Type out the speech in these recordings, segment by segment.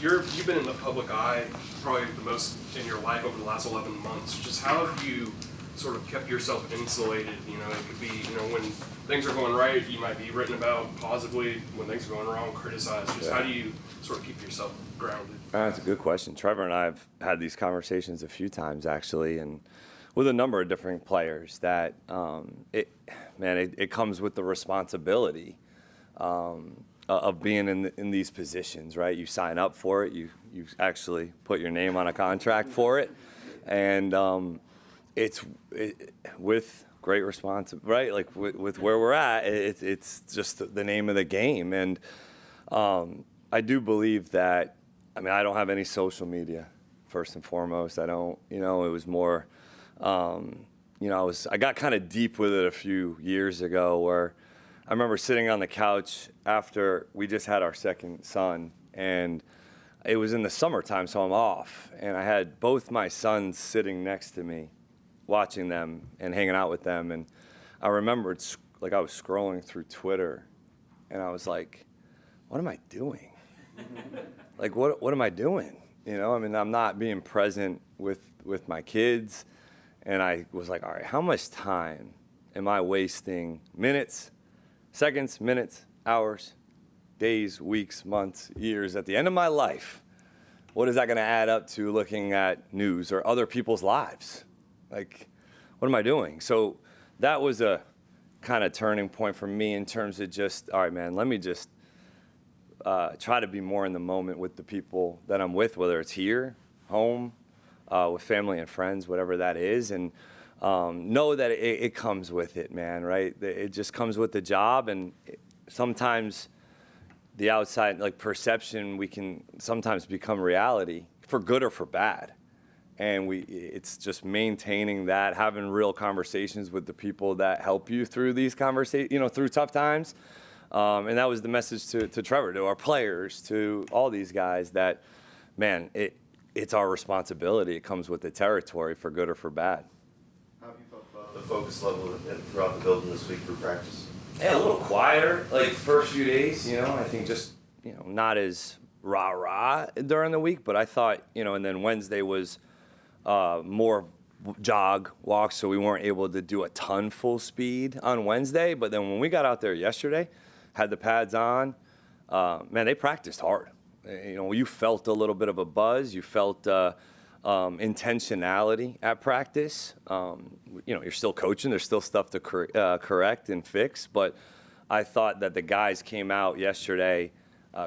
you've been in the public eye probably the most in your life over the last 11 months. Just how have you sort of kept yourself insulated? You know, it could be, you know, when things are going right, you might be written about positively. When things are going wrong, criticized. Just how do you sort of keep yourself grounded? That's a good question. Trevor and I have had these conversations a few times, actually, and with a number of different players that it comes with the responsibility of being in these positions, right? You sign up for it. You actually put your name on a contract for it. And it's with great responsibility, right? Like with where we're at, it's just the name of the game. And I do believe that, I mean, I don't have any social media, first and foremost. I don't, it was more, I got kind of deep with it a few years ago where I remember sitting on the couch after we just had our second son, and it was in the summertime, so I'm off. And I had both my sons sitting next to me, watching them and hanging out with them. And I remembered, like, I was scrolling through Twitter, and I was like, what am I doing? Like, what am I doing? I mean, I'm not being present with my kids. And I was like, all right, how much time am I wasting? Minutes, seconds, minutes, hours, days, weeks, months, years, at the end of my life, what is that going to add up to looking at news or other people's lives? Like, what am I doing? So that was a kind of turning point for me in terms of just, all right, man, let me just try to be more in the moment with the people that I'm with, whether it's here, home, with family and friends, whatever that is, and know that it comes with it, man, right? It just comes with the job, and sometimes the outside, like, perception, we can sometimes become reality, for good or for bad. And it's just maintaining that, having real conversations with the people that help you through these conversations, through tough times. And that was the message to Trevor, to our players, to all these guys, that, man, it's our responsibility. It comes with the territory, for good or for bad. How have you felt about the focus level throughout the building this week for practice? Yeah, a little quieter, like first few days, I think just, not as rah-rah during the week, but I thought, and then Wednesday was more jog walks, so we weren't able to do a ton full speed on Wednesday. But then when we got out there yesterday, had the pads on, man, they practiced hard. You felt a little bit of a buzz. You felt intentionality at practice. You're still coaching. There's still stuff to correct and fix. But I thought that the guys came out yesterday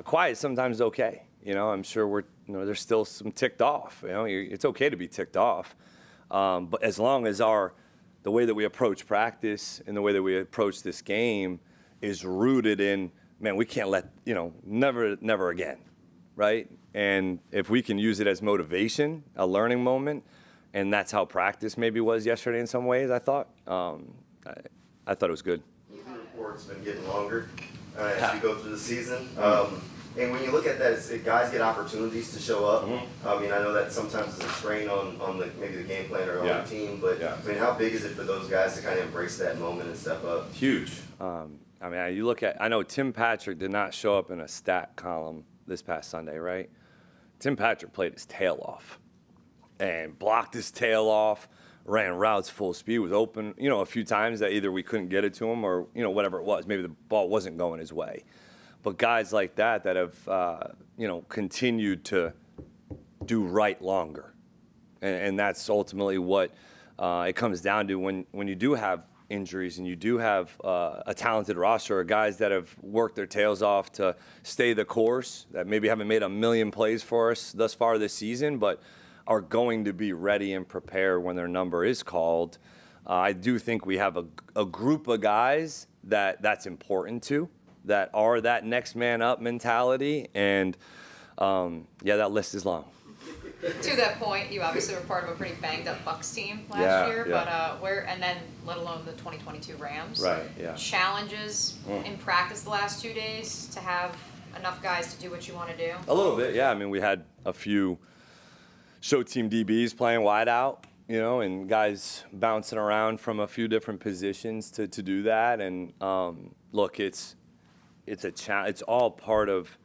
quiet, sometimes okay. I'm sure there's still some ticked off. It's okay to be ticked off. But as long as the way that we approach practice and the way that we approach this game is rooted in, man, we can't let, never again, right? And if we can use it as motivation, a learning moment, and that's how practice maybe was yesterday in some ways, I thought it was good. The report's been getting longer as we go through the season. And when you look at that, guys get opportunities to show up. Mm-hmm. I mean, I know that sometimes it's a strain on maybe the game plan or on the team, but I mean, how big is it for those guys to kind of embrace that moment and step up? Huge. I mean, I know Tim Patrick did not show up in a stat column this past Sunday, right? Tim Patrick played his tail off and blocked his tail off, ran routes full speed, was open, a few times that either we couldn't get it to him or, whatever it was. Maybe the ball wasn't going his way. But guys like that have, continued to do right longer. And that's ultimately what it comes down to when you do have injuries and you do have a talented roster of guys that have worked their tails off to stay the course, that maybe haven't made a million plays for us thus far this season, but are going to be ready and prepared when their number is called. I do think we have a group of guys that's important to, that are that next man up mentality, and that list is long. To that point, you obviously were part of a pretty banged up Bucs team last year, but and then let alone the 2022 Rams. Right. Yeah. Challenges in practice the last 2 days to have enough guys to do what you want to do. A little bit, yeah. I mean, we had a few show team DBs playing wide out, and guys bouncing around from a few different positions to do that. And look, it's a challenge. It's all part of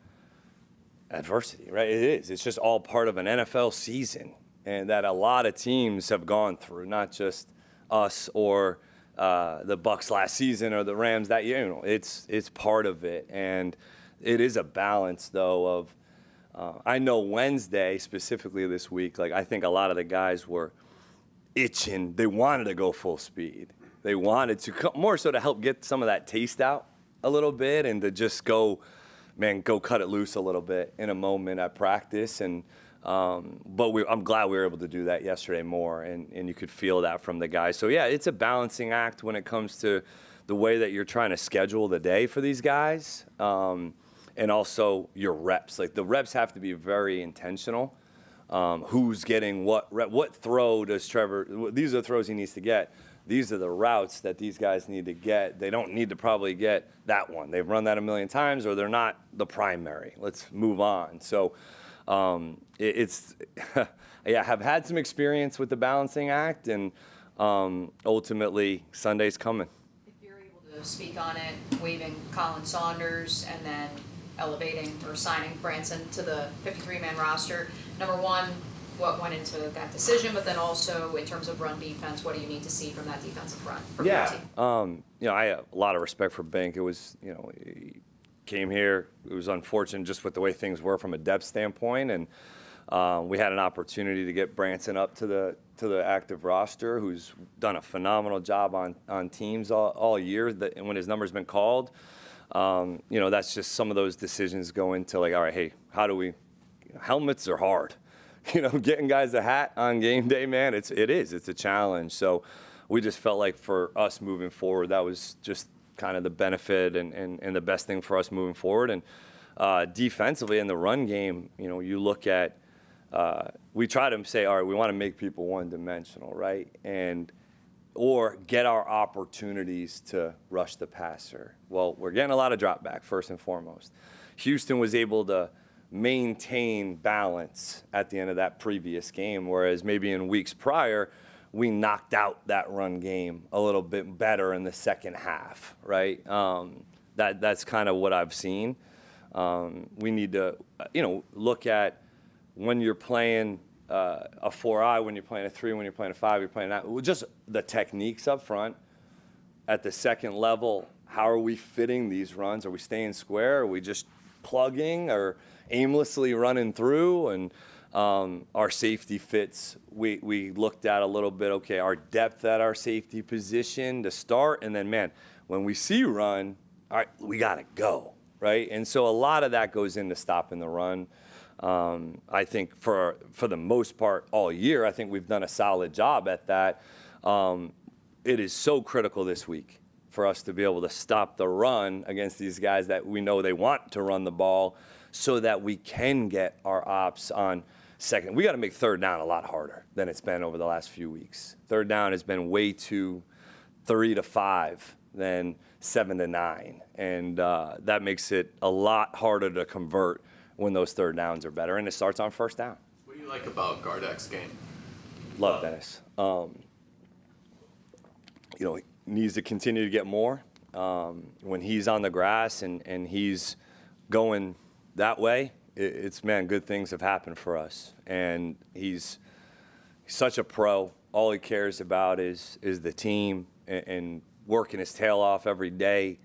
adversity, right? It is. It's just all part of an NFL season, and that a lot of teams have gone through, not just us or the Bucs last season or the Rams that year. You know, it's part of it, and it is a balance though of. I know Wednesday specifically this week, like I think a lot of the guys were itching. They wanted to go full speed. They wanted to more so to help get some of that taste out a little bit and to just go cut it loose a little bit in a moment at practice. And but I'm glad we were able to do that yesterday more, and you could feel that from the guys. So yeah, it's a balancing act when it comes to the way that you're trying to schedule the day for these guys. And also your reps. Like the reps have to be very intentional. Who's getting what rep? What throw does Trevor? These are the throws he needs to get. These are the routes that these guys need to get. They don't need to probably get that one. They've run that a million times, or they're not the primary. Let's move on. So it's yeah, I've had some experience with the balancing act, and ultimately Sunday's coming. If you're able to speak on it, waiving Colin Saunders and then elevating or signing Branson to the 53-man roster, number one, what went into that decision, but then also in terms of run defense, what do you need to see from that defensive front? Yeah, you know, I have a lot of respect for Bank. It was, you know, he came here. It was unfortunate just with the way things were from a depth standpoint, and we had an opportunity to get Branson up to the active roster, who's done a phenomenal job on teams all year. And when his number's been called, you know, that's just some of those decisions go into like, all right, hey, how do we? Helmets are hard. You know, getting guys a hat on game day, man, it's a challenge. So we just felt like for us moving forward, that was just kind of the benefit and the best thing for us moving forward. And defensively in the run game, you know, you look at, we try to say, all right, we want to make people one-dimensional, right? Or get our opportunities to rush the passer. Well, we're getting a lot of drop back, first and foremost. Houston was able to maintain balance at the end of that previous game, whereas maybe in weeks prior, we knocked out that run game a little bit better in the second half, right? That's kind of what I've seen. We need to, you know, look at when you're playing a 4-eye, when you're playing a 3, when you're playing a 5, you're playing that. Just the techniques up front. At the second level, how are we fitting these runs? Are we staying square? Are we just plugging or aimlessly running through? And our safety fits, we looked at a little bit, okay, our depth at our safety position to start, and then, man, when we see run, all right, we got to go, right? And so a lot of that goes into stopping the run. I think for the most part all year, I think we've done a solid job at that. It is so critical this week for us to be able to stop the run against these guys that we know they want to run the ball, so that we can get our ops on second. We got to make third down a lot harder than it's been over the last few weeks. Third down has been way too 3 to 5 than 7 to 9, and that makes it a lot harder to convert when those third downs are better, and it starts on first down. What do you like about Gardek's game? Love Dennis. You know, he needs to continue to get more. When he's on the grass and he's going that way, it's, man, good things have happened for us. And he's such a pro. All he cares about is the team and working his tail off every day.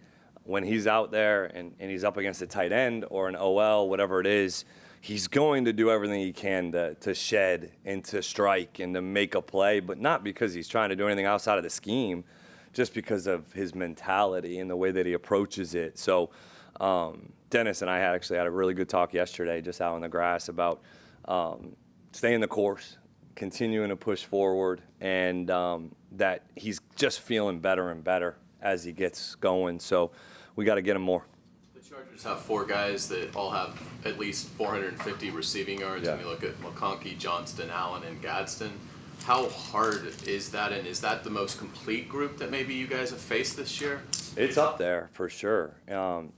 When he's out there and he's up against a tight end or an OL, whatever it is, he's going to do everything he can to shed and to strike and to make a play, but not because he's trying to do anything outside of the scheme, just because of his mentality and the way that he approaches it. So Dennis and I actually had a really good talk yesterday just out on the grass about staying the course, continuing to push forward, and that he's just feeling better and better as he gets going. So we got to get him more. The Chargers have 4 guys that all have at least 450 receiving yards. Yeah. When you look at McConkey, Johnston, Allen, and Gadsden. How hard is that, and is that the most complete group that maybe you guys have faced this year? It's up there for sure.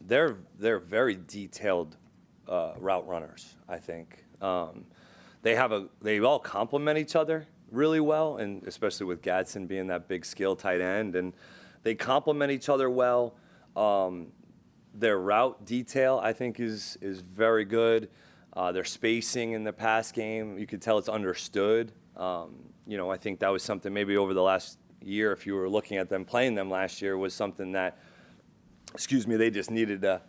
They're very detailed route runners, I think. They all complement each other really well, and especially with Gadsden being that big skill tight end, and they complement each other well. Their route detail, I think, is very good. Their spacing in the pass game, you could tell it's understood. I think that was something maybe over the last year, if you were looking at them playing them last year, was something that, they just needed to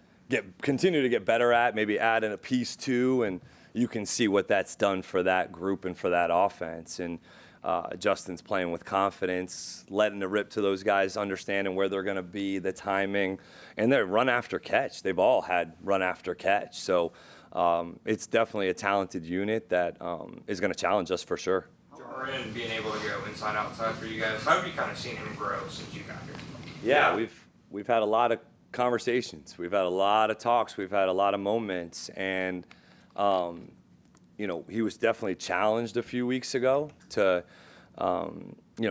continue to get better at, maybe add in a piece to, and you can see what that's done for that group and for that offense. And Justin's playing with confidence, letting it rip to those guys, understanding where they're going to be, the timing, and their run after catch. They've all had run after catch. So it's definitely a talented unit that is going to challenge us for sure. Jordan being able to go inside outside for you guys, how have you kind of seen him grow since you got here? Yeah, we've had a lot of conversations. We've had a lot of talks. We've had a lot of moments, and he was definitely challenged a few weeks ago to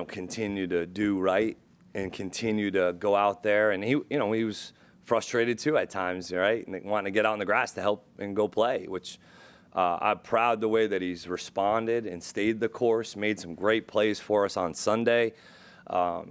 continue to do right and continue to go out there. And he was frustrated too at times, right? And wanting to get out on the grass to help and go play, which I'm proud the way that he's responded and stayed the course, made some great plays for us on Sunday.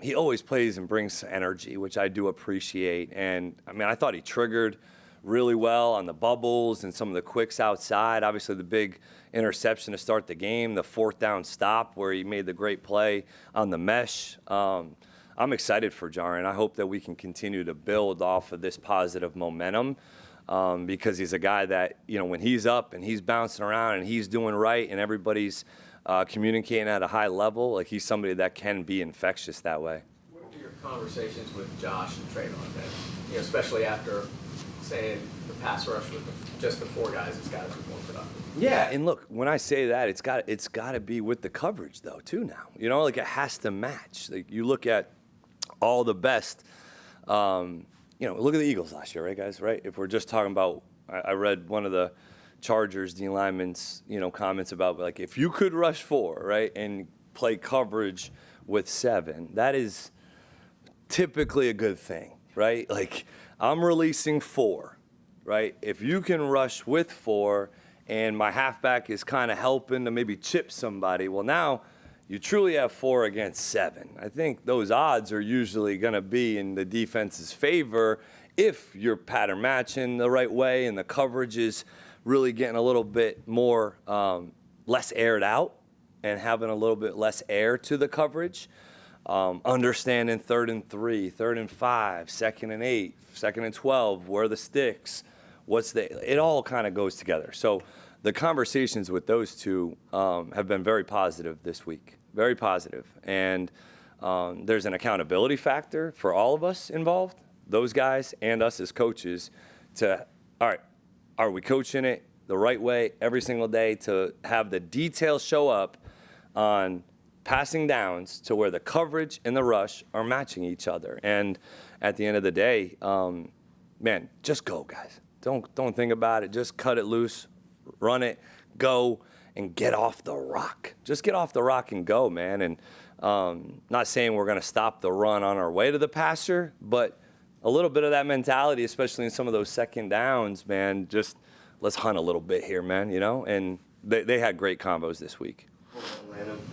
He always plays and brings energy, which I do appreciate. And I thought he triggered really well on the bubbles and some of the quicks outside. Obviously, the big interception to start the game, the 4th down stop where he made the great play on the mesh. I'm excited for Jaren. I hope that we can continue to build off of this positive momentum because he's a guy that, when he's up and he's bouncing around and he's doing right and everybody's communicating at a high level, like he's somebody that can be infectious that way. What were your conversations with Josh and Trayvon then? Especially after saying the pass rush with just the 4 guys, it's got to be more productive. Yeah, and look, when I say that, it's got to be with the coverage though too now. It has to match. Like you look at all the best. Look at the Eagles last year, right, guys? Right? If we're just talking about, I read one of the Chargers, Dean Lyman's, comments about like if you could rush 4, right, and play coverage with 7, that is typically a good thing, right? Like I'm releasing 4, right? If you can rush with 4 and my halfback is kind of helping to maybe chip somebody, well, now you truly have 4 against 7. I think those odds are usually going to be in the defense's favor if you're pattern matching the right way and the coverage is really getting a little bit more less aired out and having a little bit less air to the coverage. Understanding 3rd and 3, 3rd and 5, 2nd and 8, 2nd and 12, where are the sticks, it all kind of goes together. So the conversations with those two have been very positive this week, very positive. And there's an accountability factor for all of us involved, those guys and us as coaches, to, all right, are we coaching it the right way every single day to have the details show up on passing downs to where the coverage and the rush are matching each other? And at the end of the day, just go, guys. Don't think about it. Just cut it loose, run it, go, and get off the rock. Just get off the rock and go, man. And not saying we're going to stop the run on our way to the passer, but a little bit of that mentality, especially in some of those second downs, man, just let's hunt a little bit here, man, And they had great combos this week.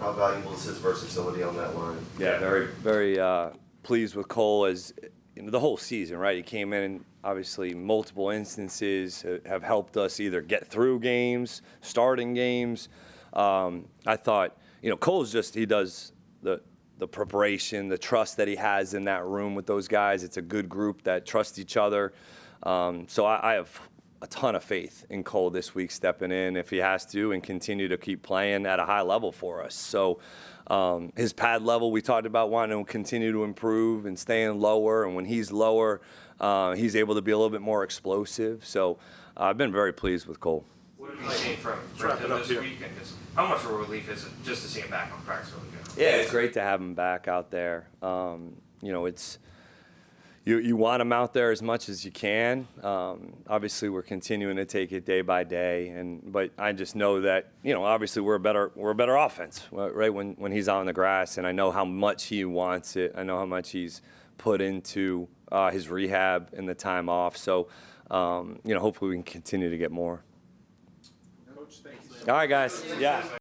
How valuable is his versatility on that line? Yeah, very, very pleased with Cole as the whole season, right? He came in and obviously multiple instances have helped us either get through games, starting games. I thought, Cole's he does the preparation, the trust that he has in that room with those guys. It's a good group that trusts each other. So I have a ton of faith in Cole this week stepping in if he has to and continue to keep playing at a high level for us. So his pad level, we talked about wanting to continue to improve and staying lower. And when he's lower, he's able to be a little bit more explosive. So I've been very pleased with Cole. What have you seen from Brenton this week? And how much of a relief is it just to see him back on practice field again? Yeah, it's great to have him back out there. It's you want him out there as much as you can. Obviously, we're continuing to take it day by day, but I just know that obviously we're a better offense, right? When he's out on the grass, and I know how much he wants it. I know how much he's put into his rehab and the time off. So, hopefully we can continue to get more. Coach, thank you. All right, guys. Yeah.